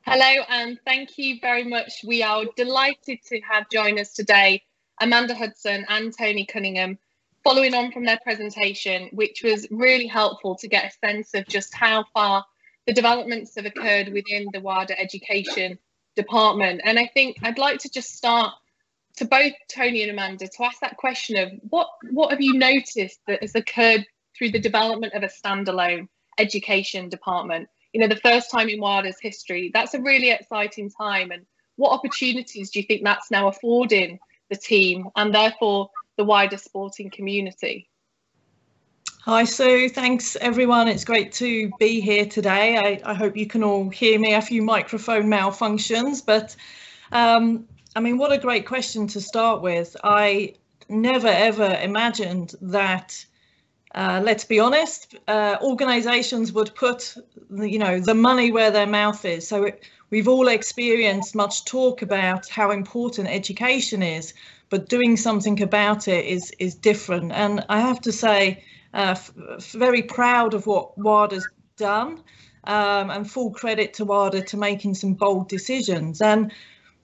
Hello, and thank you very much. We are delighted to have join us today Amanda Hudson and Tony Cunningham, following on from their presentation, which was really helpful to get a sense of just how far the developments have occurred within the WADA education department. And I think I'd like to just start to both Tony and Amanda to ask that question of what have you noticed that has occurred through the development of a standalone education department? You know, the first time in WADA's history. That's a really exciting time. And what opportunities do you think that's now affording the team and therefore the wider sporting community? Hi, Sue. Thanks, everyone. It's great to be here today. I hope you can all hear me. A few microphone malfunctions, but I mean, what a great question to start with. I never, ever imagined that let's be honest, organisations would put, the money where their mouth is. So we've all experienced much talk about how important education is, but doing something about it is different. And I have to say, very proud of what WADA's done, and full credit to WADA to making some bold decisions. And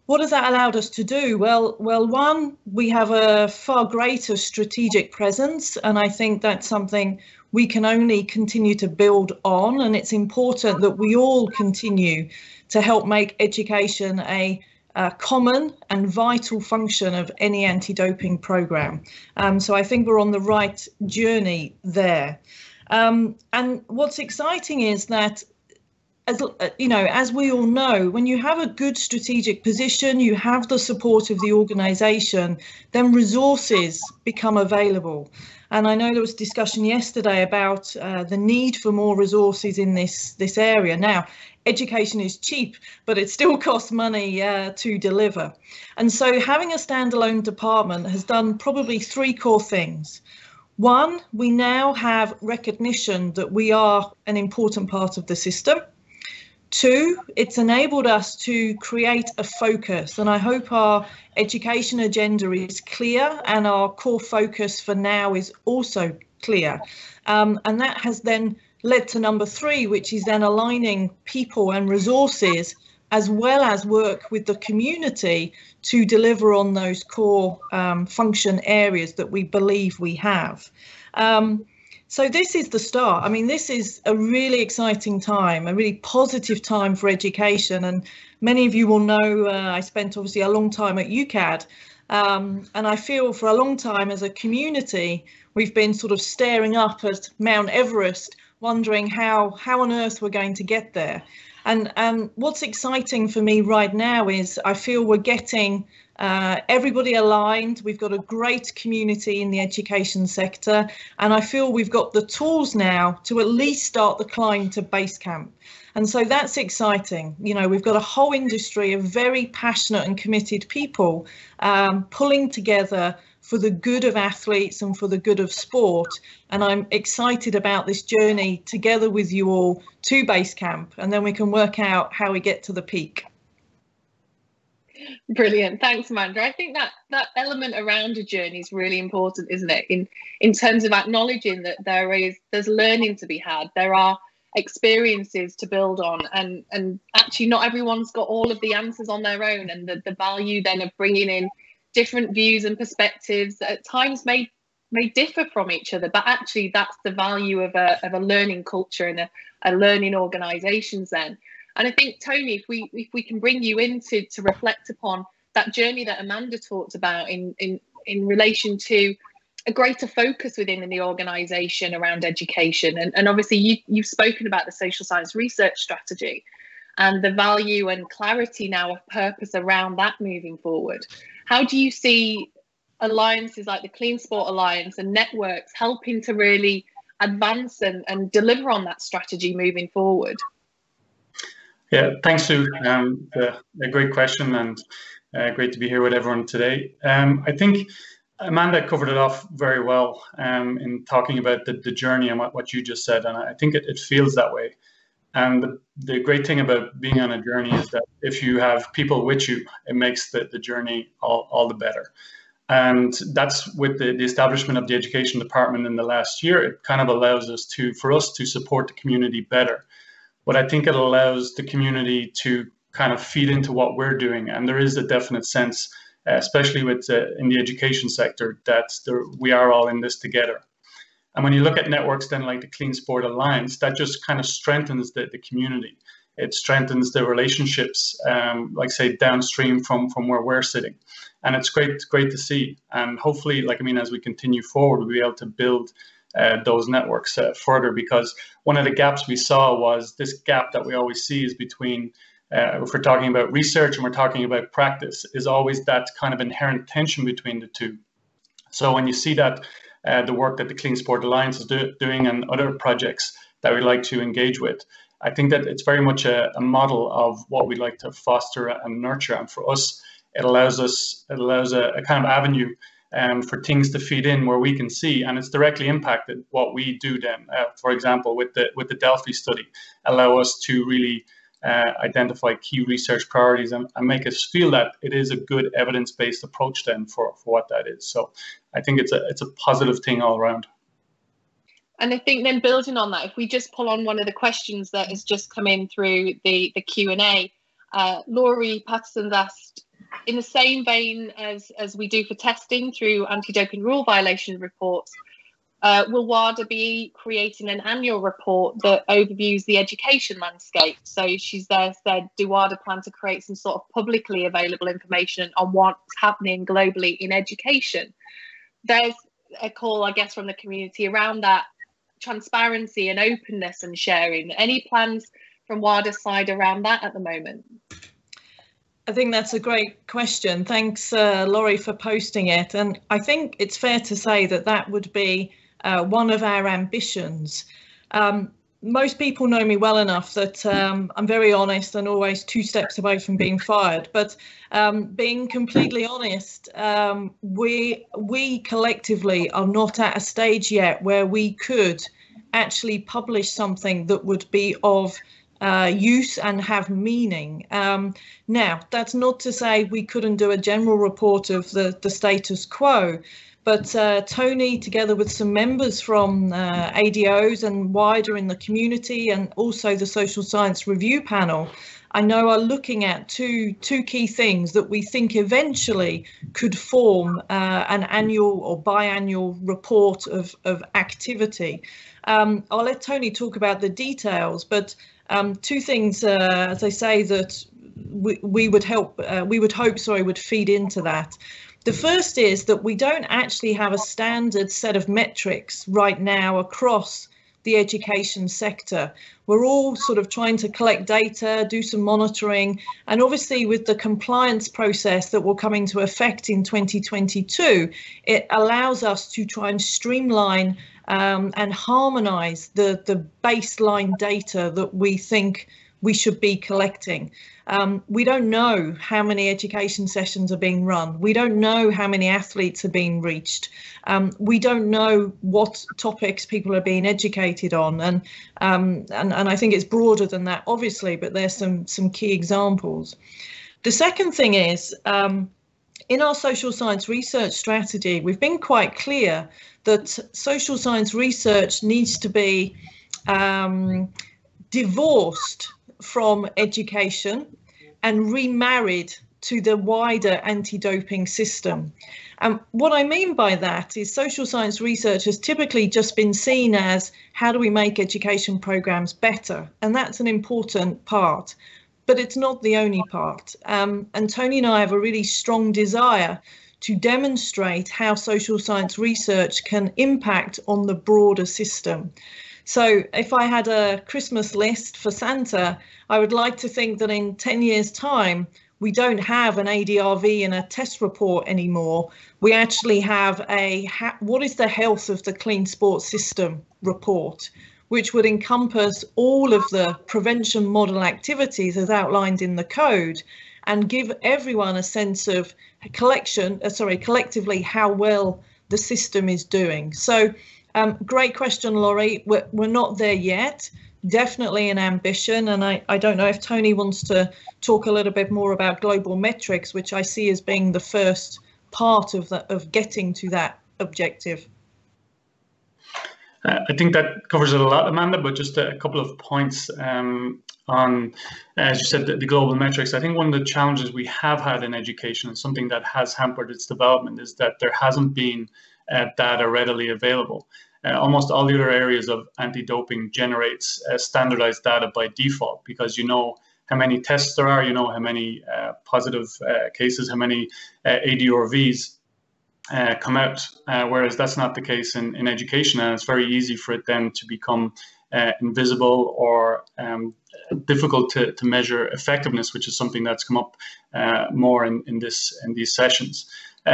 what has that allowed us to do? Well, one, we have a far greater strategic presence, and I think that's something we can only continue to build on. And it's important that we all continue to help make education a common and vital function of any anti-doping programme. So I think we're on the right journey there. And what's exciting is that, as we all know, when you have a good strategic position, you have the support of the organisation, then resources become available. And I know there was discussion yesterday about the need for more resources in this area. Now, education is cheap, but it still costs money to deliver. And so having a standalone department has done probably three core things. One, we now have recognition that we are an important part of the system. Two, it's enabled us to create a focus, and I hope our education agenda is clear and our core focus for now is also clear. And that has then led to number three, which is then aligning people and resources as well as work with the community to deliver on those core function areas that we believe we have. So this is the start. I mean, this is a really exciting time, a really positive time for education. And many of you will know I spent obviously a long time at UCAD. And I feel for a long time as a community, we've been sort of staring up at Mount Everest, wondering how on earth we're going to get there. And what's exciting for me right now is I feel we're getting everybody aligned. We've got a great community in the education sector, and I feel we've got the tools now to at least start the climb to base camp. And so that's exciting. We've got a whole industry of very passionate and committed people pulling together for the good of athletes and for the good of sport. And I'm excited about this journey together with you all to base camp, and then we can work out how we get to the peak. Brilliant. Thanks, Amanda. I think that element around a journey is really important, isn't it? In terms of acknowledging that there's learning to be had, there are experiences to build on, and actually not everyone's got all of the answers on their own, and the value then of bringing in different views and perspectives that at times may differ from each other, but actually that's the value of a learning culture and a learning organisations then. And I think, Tony, if we can bring you in to reflect upon that journey that Amanda talked about in relation to a greater focus within the organisation around education. And obviously you've spoken about the social science research strategy and the value and clarity now of purpose around that moving forward. How do you see alliances like the Clean Sport Alliance and networks helping to really advance and deliver on that strategy moving forward? Yeah, thanks, Sue. A great question, and great to be here with everyone today. I think Amanda covered it off very well in talking about the journey and what you just said, and I think it feels that way. And the great thing about being on a journey is that if you have people with you, it makes the journey all the better. And that's with the establishment of the education department in the last year. It kind of allows us for us to support the community better. But I think it allows the community to kind of feed into what we're doing. And there is a definite sense, especially with in the education sector, that we are all in this together. And when you look at networks then like the Clean Sport Alliance, that just kind of strengthens the community. It strengthens the relationships, like say downstream from where we're sitting. And it's great to see. And hopefully, like, I mean, as we continue forward, we'll be able to build those networks further, because one of the gaps we saw was this gap that we always see is between, if we're talking about research and we're talking about practice, is always that kind of inherent tension between the two. So when you see that, the work that the Clean Sport Alliance is doing and other projects that we like to engage with, I think that it's very much a model of what we like to foster and nurture. And for us, it allows a kind of avenue for things to feed in where we can see, and it's directly impacted what we do then. For example, with the Delphi study, allow us to really identify key research priorities and make us feel that it is a good evidence-based approach then for what that is. So I think it's a positive thing all around. And I think then building on that, if we just pull on one of the questions that has just come in through the Q&A, Laurie Patterson's asked, in the same vein as we do for testing through anti-doping rule violation reports, will WADA be creating an annual report that overviews the education landscape? So she's there said, do WADA plan to create some sort of publicly available information on what's happening globally in education? There's a call, I guess, from the community around that transparency and openness and sharing. Any plans from WADA's side around that at the moment? I think that's a great question. Thanks, Laurie, for posting it. And I think it's fair to say that that would be one of our ambitions. Most people know me well enough that I'm very honest and always 2 steps away from being fired. But being completely honest, we collectively are not at a stage yet where we could actually publish something that would be of use and have meaning. Now, that's not to say we couldn't do a general report of the status quo, but Tony, together with some members from ADOs and wider in the community, and also the Social Science Review Panel, I know are looking at two key things that we think eventually could form an annual or biannual report of activity. I'll let Tony talk about the details, but 2 things, as I say, that we would hope would feed into that. The first is that we don't actually have a standard set of metrics right now across the education sector. We're all sort of trying to collect data, do some monitoring, and obviously with the compliance process that will come into effect in 2022, it allows us to try and streamline and harmonise the baseline data that we think we should be collecting. We don't know how many education sessions are being run. We don't know how many athletes are being reached. We don't know what topics people are being educated on. And I think it's broader than that, obviously, but there's some key examples. The second thing is, in our social science research strategy, we've been quite clear that social science research needs to be divorced from education and remarried to the wider anti-doping system. And what I mean by that is social science research has typically just been seen as how do we make education programs better? And that's an important part, but it's not the only part. And Tony and I have a really strong desire to demonstrate how social science research can impact on the broader system. So if I had a Christmas list for Santa, I would like to think that in 10 years' time, we don't have an ADRV and a test report anymore. We actually have a what is the health of the clean sports system report, which would encompass all of the prevention model activities as outlined in the code and give everyone a sense of collectively how well the system is doing. So great question, Laurie. We're not there yet. Definitely an ambition. And I don't know if Tony wants to talk a little bit more about global metrics, which I see as being the first part of getting to that objective? I think that covers it a lot, Amanda, but just a couple of points on, as you said, the global metrics. I think one of the challenges we have had in education, and something that has hampered its development, is that there hasn't been data readily available. Almost all the other areas of anti-doping generates standardized data by default, because you know how many tests there are, you know how many positive cases, how many ADRVs come out, whereas that's not the case in education, and it's very easy for it then to become invisible or difficult to measure effectiveness, which is something that's come up more in these sessions.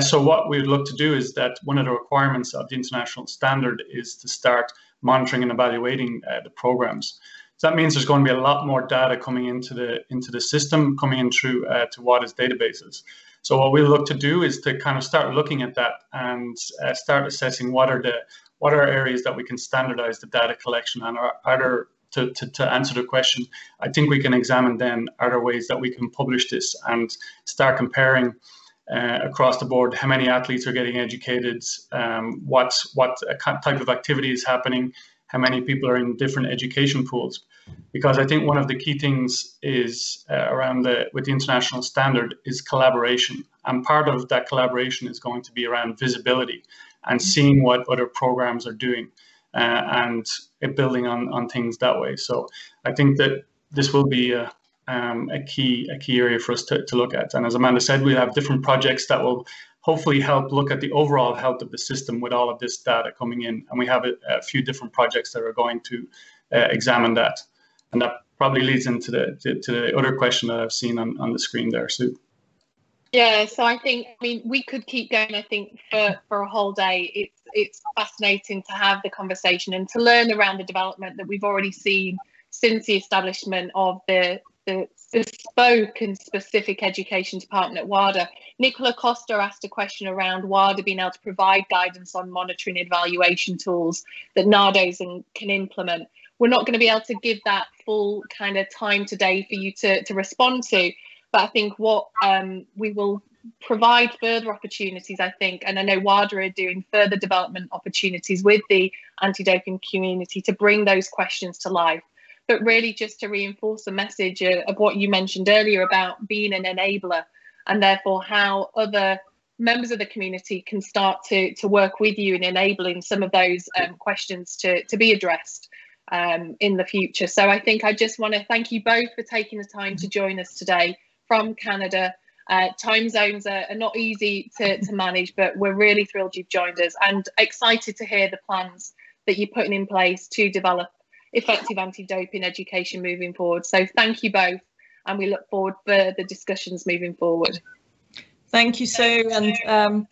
So what we would look to do is that one of the requirements of the international standard is to start monitoring and evaluating the programs. So that means there's going to be a lot more data coming into the system, coming in through to WADA's databases. So what we look to do is to kind of start looking at that and start assessing what are areas that we can standardize the data collection, and are there, to answer the question, I think we can examine then, are there ways that we can publish this and start comparing across the board how many athletes are getting educated, what type of activity is happening, how many people are in different education pools. Because I think one of the key things is with the international standard is collaboration, and part of that collaboration is going to be around visibility and seeing what other programs are doing, and building on things that way. So I think that this will be a key area for us to look at. And as Amanda said, we'll have different projects that will hopefully help look at the overall health of the system with all of this data coming in. And we have a few different projects that are going to examine that. And that probably leads into the other question that I've seen on the screen there, Sue. Yeah, so I mean, we could keep going, I think, for a whole day. It's fascinating to have the conversation and to learn around the development that we've already seen since the establishment of the bespoke and specific education department at WADA. Nicola Costa asked a question around WADA being able to provide guidance on monitoring and evaluation tools that NADOs can implement. We're not going to be able to give that full kind of time today for you to respond to, but I think what we will provide further opportunities, I think, and I know WADA are doing further development opportunities with the anti-doping community to bring those questions to life. But really just to reinforce the message of what you mentioned earlier about being an enabler, and therefore how other members of the community can start to work with you in enabling some of those questions to be addressed in the future. So I think I just want to thank you both for taking the time to join us today from Canada. Time zones are not easy to manage, but we're really thrilled you've joined us and excited to hear the plans that you're putting in place to develop effective anti-doping education moving forward. So thank you both, and we look forward for the discussions moving forward. Thank you, Sue. And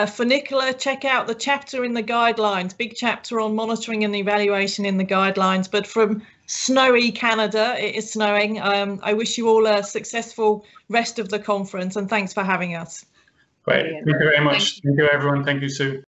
for Nicola, check out the chapter in the guidelines, big chapter on monitoring and evaluation in the guidelines. But from snowy Canada, it is snowing. I wish you all a successful rest of the conference, and thanks for having us. Great. Thank you very much. Thank you, everyone. Thank you, Sue.